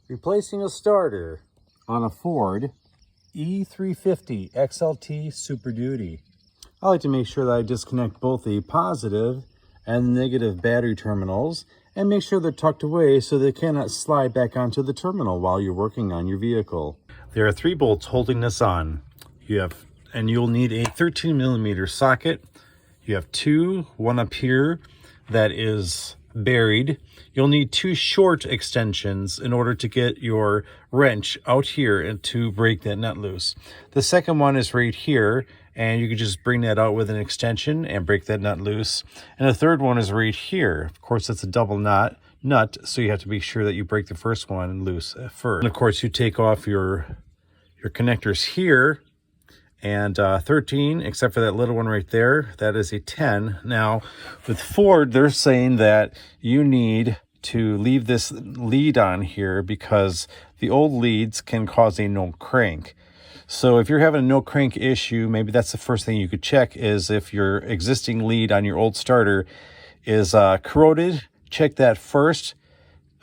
Replacing a starter on a Ford E350 XLT Super Duty. I like to make sure that I disconnect both the positive and negative battery terminals and make sure they're tucked away so they cannot slide back onto the terminal while you're working on your vehicle. There are 3 bolts holding this on. You'll need a 13mm socket. You have 2, one up here that is buried. You'll need 2 short extensions in order to get your wrench out here and to break that nut loose. The second one is right here, and you can just bring that out with an extension and break that nut loose. And the third one is right here. Of course, it's a double nut, so you have to be sure that you break the first one loose first. And of course, you take off your connectors here, and 13, except for that little one right there, that is a 10. Now, with Ford, they're saying that you need to leave this lead on here because the old leads can cause a no crank. So if you're having a no crank issue, maybe that's the first thing you could check is if your existing lead on your old starter is corroded. Check that first.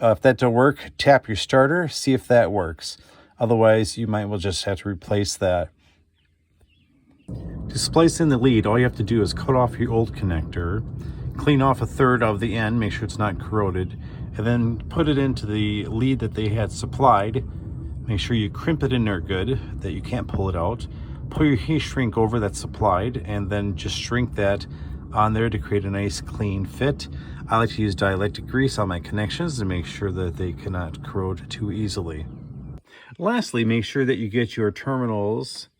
If that don't work, tap your starter, see if that works. Otherwise, you might well just have to replace that. To splice in the lead, all you have to do is cut off your old connector, clean off a third of the end, make sure it's not corroded, and then put it into the lead that they had supplied. Make sure you crimp it in there good, that you can't pull it out. Pull your heat shrink over that's supplied, and then just shrink that on there to create a nice clean fit. I like to use dielectric grease on my connections to make sure that they cannot corrode too easily. Lastly, make sure that you get your terminals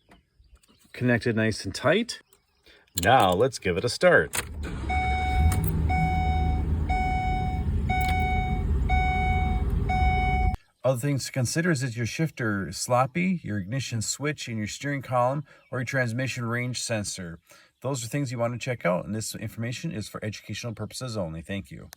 connected nice and tight. Now let's give it a start. Other things to consider is your shifter sloppy, your ignition switch in your steering column, or your transmission range sensor. Those are things you want to check out, and this information is for educational purposes only. Thank you.